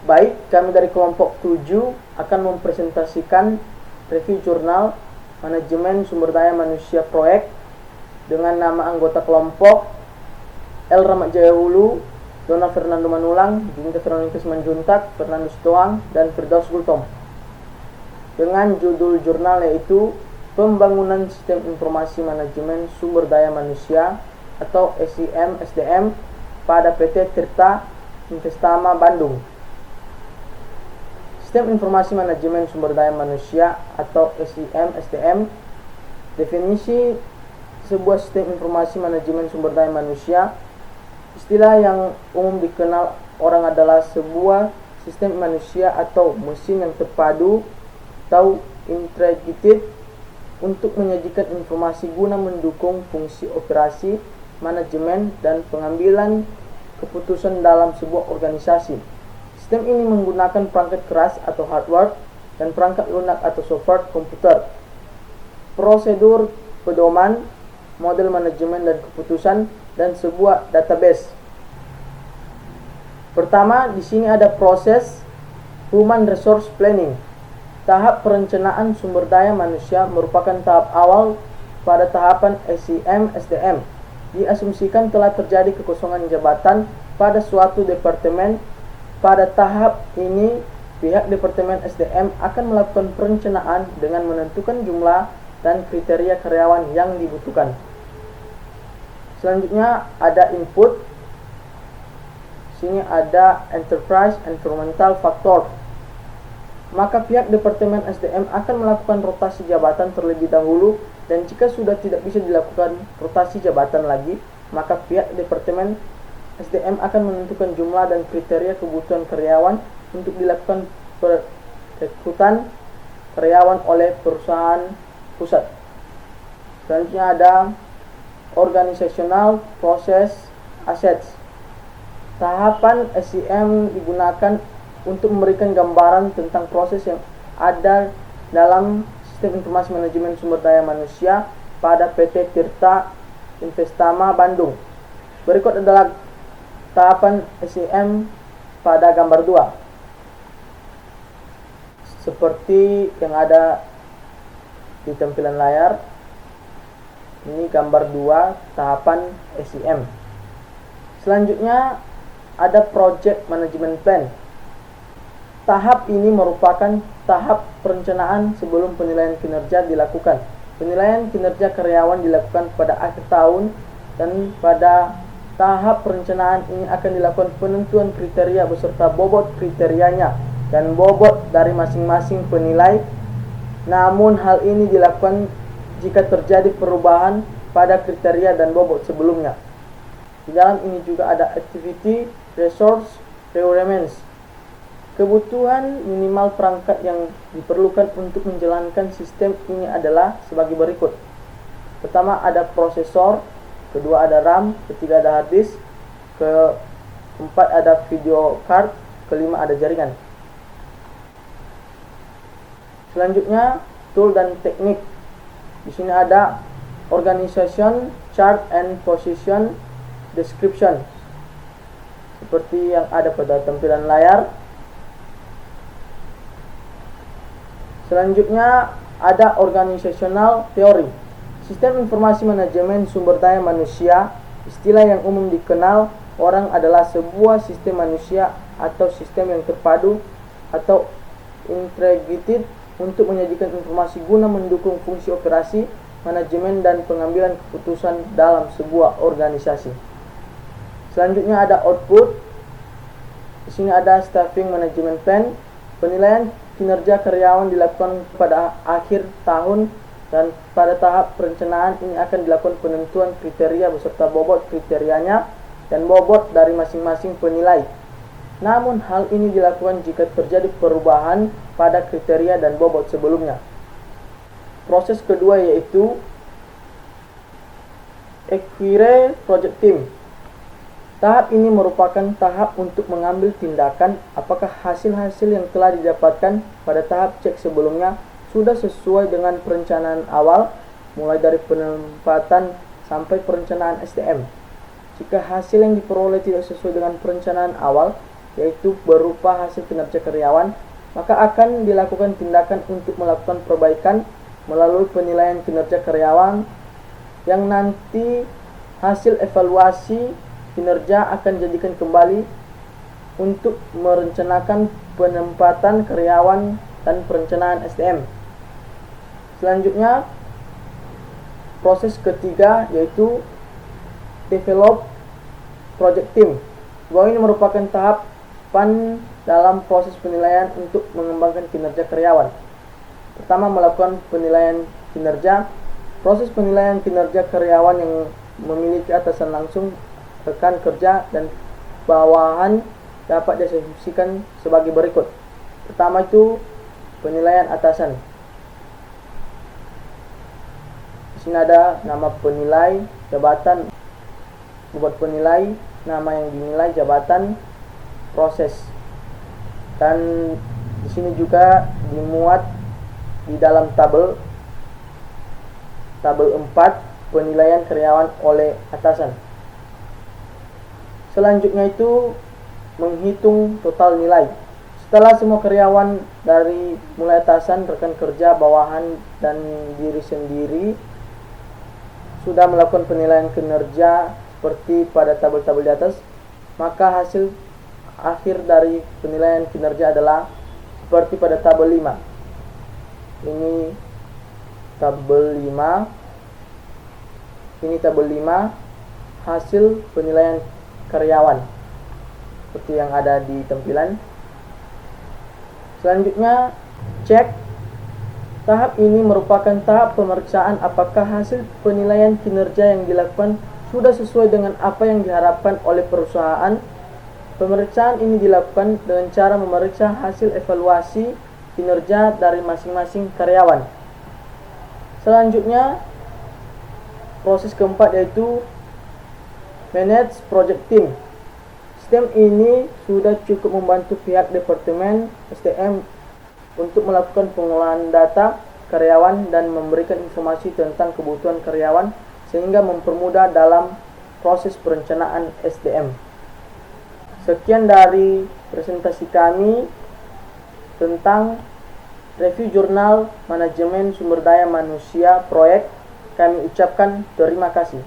Baik, kami dari kelompok 7 akan mempresentasikan review jurnal manajemen sumber daya manusia proyek dengan nama anggota kelompok L. Rahmat Jaya Hulu, Donald Fernando Manulang, Dinda Veronica Simanjuntak, Fernando Sitoang, dan Firdaus Gultom. Dengan judul jurnal yaitu Pembangunan Sistem Informasi Manajemen Sumber Daya Manusia atau SIM SDM pada PT Tirta Investama Bandung. Sistem Informasi Manajemen Sumber Daya Manusia atau SIM SDM. Definisi sebuah sistem informasi manajemen sumber daya manusia. Istilah yang umum dikenal orang adalah sebuah sistem manusia atau mesin yang terpadu atau integrated untuk menyajikan informasi guna mendukung fungsi operasi, manajemen, dan pengambilan keputusan dalam sebuah organisasi. Sistem ini menggunakan perangkat keras atau hardware dan perangkat lunak atau software komputer. Prosedur, pedoman, model manajemen dan keputusan, dan sebuah database. Pertama, di sini ada proses Human Resource Planning. Tahap perencanaan sumber daya manusia merupakan tahap awal pada tahapan SIM SDM. Diasumsikan telah terjadi kekosongan jabatan pada suatu departemen. Pada tahap ini, pihak Departemen SDM akan melakukan perencanaan dengan menentukan jumlah dan kriteria karyawan yang dibutuhkan. Selanjutnya ada input. Sini ada enterprise environmental factor. Maka pihak Departemen SDM akan melakukan rotasi jabatan terlebih dahulu, dan jika sudah tidak bisa dilakukan rotasi jabatan lagi, maka pihak Departemen SDM akan menentukan jumlah dan kriteria kebutuhan karyawan untuk dilakukan perekrutan karyawan oleh perusahaan pusat. Selanjutnya ada organizational process assets. Tahapan SIM digunakan untuk memberikan gambaran tentang proses yang ada dalam sistem informasi manajemen sumber daya manusia pada PT Tirta Investama Bandung. Berikut adalah tahapan SIM pada gambar 2. Seperti yang ada di tampilan layar. Ini gambar 2 tahapan SIM. Selanjutnya ada Project Management Plan. Tahap ini merupakan tahap perencanaan sebelum penilaian kinerja dilakukan. Penilaian kinerja karyawan dilakukan pada akhir tahun, dan pada tahap perencanaan ini akan dilakukan penentuan kriteria beserta bobot kriterianya dan bobot dari masing-masing penilai. Namun hal ini dilakukan jika terjadi perubahan pada kriteria dan bobot sebelumnya. Di dalam ini juga ada activity resource requirements. Kebutuhan minimal perangkat yang diperlukan untuk menjalankan sistem ini adalah sebagai berikut. Pertama ada prosesor, kedua ada RAM, ketiga ada hard disk, keempat ada video card, kelima ada jaringan. Selanjutnya tool dan teknik. Di sini ada organization chart and position description, seperti yang ada pada tampilan layar. Selanjutnya ada organizational theory. Sistem informasi manajemen sumber daya manusia, istilah yang umum dikenal orang adalah sebuah sistem manusia atau sistem yang terpadu atau integrated untuk menyajikan informasi guna mendukung fungsi operasi, manajemen, dan pengambilan keputusan dalam sebuah organisasi. Selanjutnya ada output. Di sini ada staffing management plan. Penilaian kinerja karyawan dilakukan pada akhir tahun, dan pada tahap perencanaan ini akan dilakukan penentuan kriteria beserta bobot kriterianya dan bobot dari masing-masing penilai. Namun hal ini dilakukan jika terjadi perubahan pada kriteria dan bobot sebelumnya. Proses kedua yaitu Acquire Project Team. Tahap ini merupakan tahap untuk mengambil tindakan apakah hasil-hasil yang telah didapatkan pada tahap cek sebelumnya sudah sesuai dengan perencanaan awal, mulai dari penempatan sampai perencanaan SDM. Jika hasil yang diperoleh tidak sesuai dengan perencanaan awal, yaitu berupa hasil kinerja karyawan, maka akan dilakukan tindakan untuk melakukan perbaikan melalui penilaian kinerja karyawan yang nanti hasil evaluasi kinerja akan dijadikan kembali untuk merencanakan penempatan karyawan dan perencanaan SDM. Selanjutnya, proses ketiga yaitu develop project team. Bahwa ini merupakan tahapan dalam proses penilaian untuk mengembangkan kinerja karyawan. Pertama, melakukan penilaian kinerja. Proses penilaian kinerja karyawan yang memiliki atasan langsung, rekan kerja, dan bawahan dapat diasumsikan sebagai berikut. Pertama itu penilaian atasan. Di sini ada nama penilai, jabatan, bobot penilai, nama yang dinilai, jabatan, proses. Dan di sini juga dimuat di dalam tabel 4 penilaian karyawan oleh atasan. Selanjutnya itu menghitung total nilai. Setelah semua karyawan dari mulai atasan, rekan kerja, bawahan, dan diri sendiri sudah melakukan penilaian kinerja seperti pada tabel-tabel di atas, maka hasil akhir dari penilaian kinerja adalah seperti pada tabel 5. Ini tabel 5. Ini tabel 5 hasil penilaian karyawan seperti yang ada di tampilan. Selanjutnya, cek. Tahap ini merupakan tahap pemeriksaan apakah hasil penilaian kinerja yang dilakukan sudah sesuai dengan apa yang diharapkan oleh perusahaan. Pemeriksaan ini dilakukan dengan cara memeriksa hasil evaluasi kinerja dari masing-masing karyawan. Selanjutnya, proses keempat yaitu manage project team. Sistem ini sudah cukup membantu pihak departemen SDM untuk melakukan pengolahan data karyawan dan memberikan informasi tentang kebutuhan karyawan sehingga mempermudah dalam proses perencanaan SDM. Sekian dari presentasi kami tentang review jurnal manajemen sumber daya manusia proyek. Kami ucapkan terima kasih.